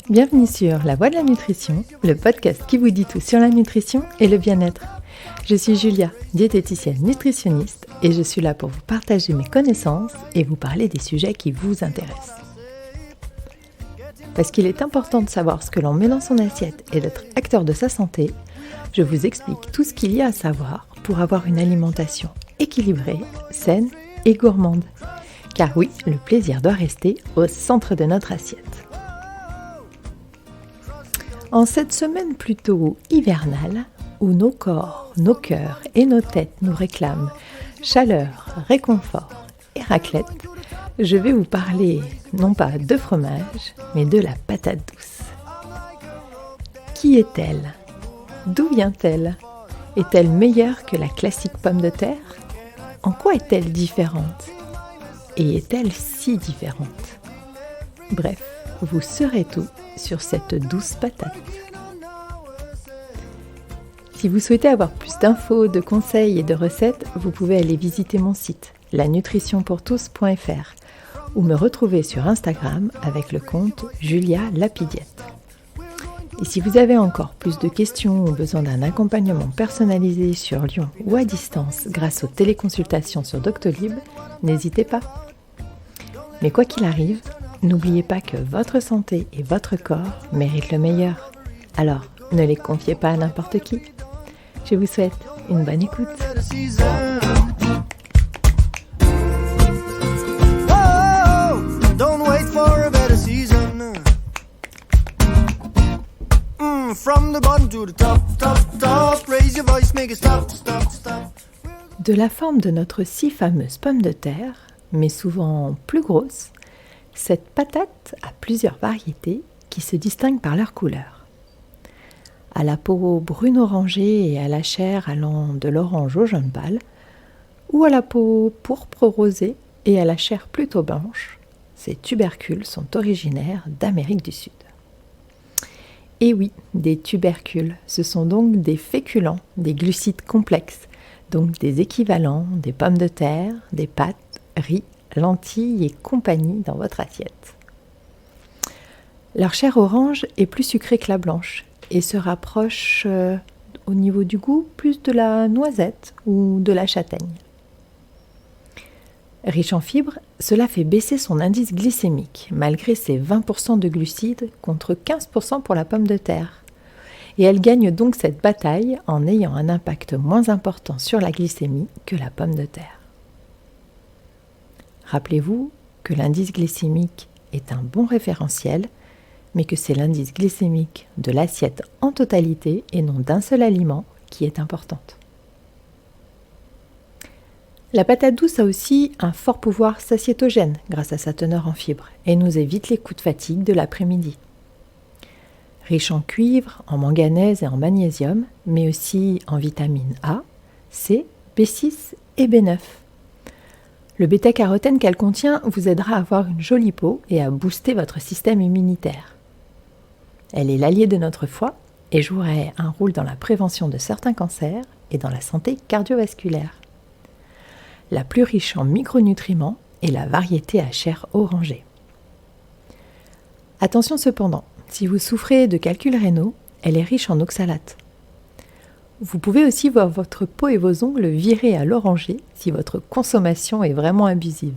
Bienvenue sur La Voix de la Nutrition, le podcast qui vous dit tout sur la nutrition et le bien-être. Je suis Julia, diététicienne nutritionniste, et je suis là pour vous partager mes connaissances et vous parler des sujets qui vous intéressent. Parce qu'il est important de savoir ce que l'on met dans son assiette et d'être acteur de sa santé, je vous explique tout ce qu'il y a à savoir pour avoir une alimentation équilibrée, saine et gourmande. Car oui, le plaisir doit rester au centre de notre assiette. En cette semaine plutôt hivernale, où nos corps, nos cœurs et nos têtes nous réclament chaleur, réconfort et raclette, je vais vous parler non pas de fromage, mais de la patate douce. Qui est-elle ? D'où vient-elle ? Est-elle meilleure que la classique pomme de terre ? En quoi est-elle différente ? Et est-elle si différente ? Bref, vous saurez tout sur cette douce patate. Si vous souhaitez avoir plus d'infos, de conseils et de recettes, vous pouvez aller visiter mon site lanutritionpourtous.fr ou me retrouver sur Instagram avec le compte Julia Lapidiette. Et si vous avez encore plus de questions ou besoin d'un accompagnement personnalisé sur Lyon ou à distance grâce aux téléconsultations sur Doctolib, n'hésitez pas. Mais quoi qu'il arrive, n'oubliez pas que votre santé et votre corps méritent le meilleur. Alors, ne les confiez pas à n'importe qui. Je vous souhaite une bonne écoute. De la forme de notre si fameuse pomme de terre, mais souvent plus grosse, cette patate a plusieurs variétés qui se distinguent par leur couleur. À la peau brune-orangée et à la chair allant de l'orange au jaune pâle, ou à la peau pourpre-rosée et à la chair plutôt blanche, ces tubercules sont originaires d'Amérique du Sud. Et oui, des tubercules, ce sont donc des féculents, des glucides complexes, donc des équivalents des pommes de terre, des pâtes, riz, lentilles et compagnie dans votre assiette. Leur chair orange est plus sucrée que la blanche et se rapproche au niveau du goût plus de la noisette ou de la châtaigne. Riche en fibres, cela fait baisser son indice glycémique malgré ses 20% de glucides contre 15% pour la pomme de terre. Et elle gagne donc cette bataille en ayant un impact moins important sur la glycémie que la pomme de terre. Rappelez-vous que l'indice glycémique est un bon référentiel, mais que c'est l'indice glycémique de l'assiette en totalité et non d'un seul aliment qui est importante. La patate douce a aussi un fort pouvoir satiétogène grâce à sa teneur en fibres et nous évite les coups de fatigue de l'après-midi. Riche en cuivre, en manganèse et en magnésium, mais aussi en vitamines A, C, B6 et B9. Le bêta-carotène qu'elle contient vous aidera à avoir une jolie peau et à booster votre système immunitaire. Elle est l'alliée de notre foie et jouerait un rôle dans la prévention de certains cancers et dans la santé cardiovasculaire. La plus riche en micronutriments est la variété à chair orangée. Attention cependant, si vous souffrez de calculs rénaux, elle est riche en oxalates. Vous pouvez aussi voir votre peau et vos ongles virer à l'oranger si votre consommation est vraiment abusive.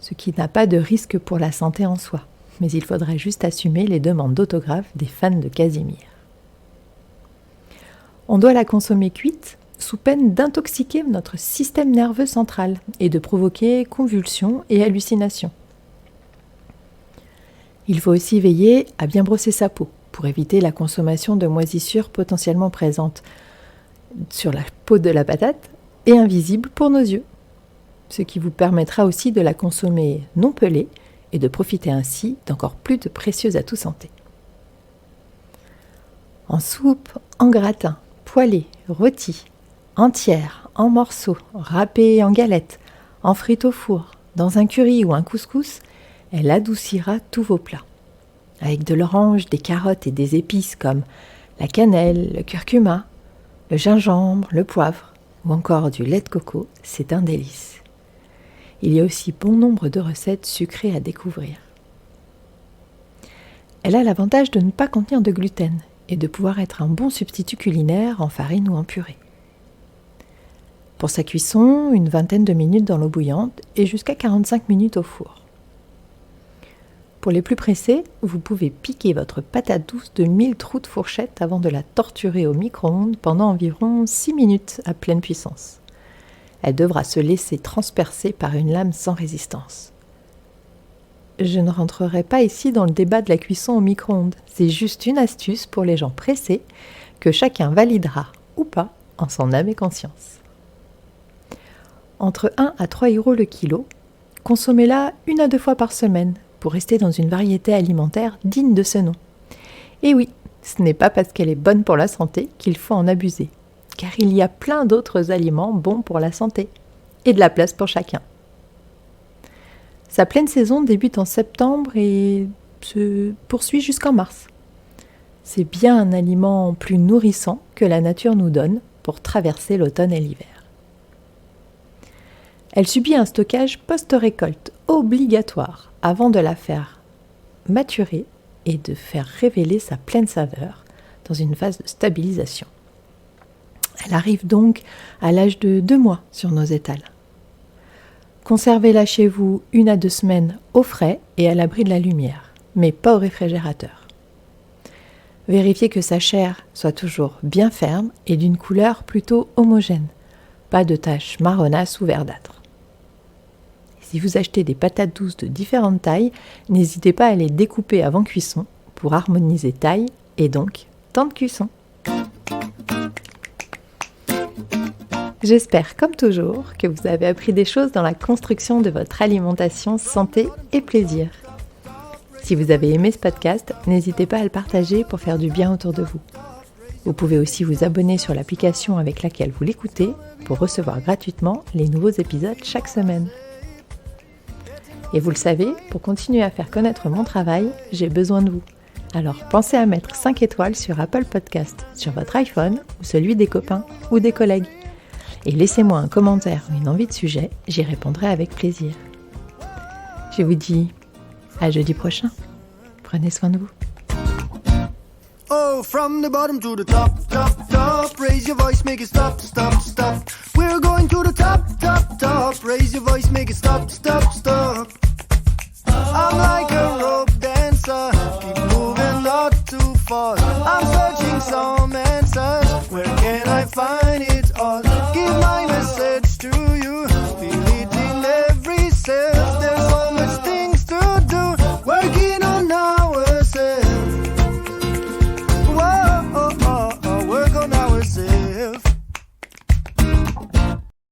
Ce qui n'a pas de risque pour la santé en soi, mais il faudrait juste assumer les demandes d'autographe des fans de Casimir. On doit la consommer cuite sous peine d'intoxiquer notre système nerveux central et de provoquer convulsions et hallucinations. Il faut aussi veiller à bien brosser sa peau pour éviter la consommation de moisissures potentiellement présentes sur la peau de la patate et invisibles pour nos yeux, ce qui vous permettra aussi de la consommer non pelée et de profiter ainsi d'encore plus de précieux atouts santé. En soupe, en gratin, poêlée, rôtie, entière, en morceaux, râpée en galettes, en frites au four, dans un curry ou un couscous, elle adoucira tous vos plats. Avec de l'orange, des carottes et des épices comme la cannelle, le curcuma, le gingembre, le poivre ou encore du lait de coco, c'est un délice. Il y a aussi bon nombre de recettes sucrées à découvrir. Elle a l'avantage de ne pas contenir de gluten et de pouvoir être un bon substitut culinaire en farine ou en purée. Pour sa cuisson, une vingtaine de minutes dans l'eau bouillante et jusqu'à 45 minutes au four. Pour les plus pressés, vous pouvez piquer votre patate douce de 1000 trous de fourchette avant de la torturer au micro-ondes pendant environ 6 minutes à pleine puissance. Elle devra se laisser transpercer par une lame sans résistance. Je ne rentrerai pas ici dans le débat de la cuisson au micro-ondes. C'est juste une astuce pour les gens pressés que chacun validera ou pas en son âme et conscience. Entre 1 à 3 € le kilo, consommez-la 1 à 2 fois par semaine pour rester dans une variété alimentaire digne de ce nom. Et oui, ce n'est pas parce qu'elle est bonne pour la santé qu'il faut en abuser, car il y a plein d'autres aliments bons pour la santé et de la place pour chacun. Sa pleine saison débute en septembre et se poursuit jusqu'en mars. C'est bien un aliment plus nourrissant que la nature nous donne pour traverser l'automne et l'hiver. Elle subit un stockage post-récolte obligatoire avant de la faire maturer et de faire révéler sa pleine saveur dans une phase de stabilisation. Elle arrive donc à l'âge de 2 mois sur nos étals. Conservez-la chez vous 1 à 2 semaines au frais et à l'abri de la lumière, mais pas au réfrigérateur. Vérifiez que sa chair soit toujours bien ferme et d'une couleur plutôt homogène, pas de taches marronasses ou verdâtres. Si vous achetez des patates douces de différentes tailles, n'hésitez pas à les découper avant cuisson pour harmoniser taille et donc temps de cuisson. J'espère, comme toujours, que vous avez appris des choses dans la construction de votre alimentation, santé et plaisir. Si vous avez aimé ce podcast, n'hésitez pas à le partager pour faire du bien autour de vous. Vous pouvez aussi vous abonner sur l'application avec laquelle vous l'écoutez pour recevoir gratuitement les nouveaux épisodes chaque semaine. Et vous le savez, pour continuer à faire connaître mon travail, j'ai besoin de vous. Alors pensez à mettre 5 étoiles sur Apple Podcast, sur votre iPhone ou celui des copains ou des collègues. Et laissez-moi un commentaire ou une envie de sujet, j'y répondrai avec plaisir. Je vous dis à jeudi prochain. Prenez soin de vous. Oh, from the bottom to the top, top, top. Raise your voice, make it stop, stop, stop. We're going to the top, top, top. Raise your voice, make it stop, stop.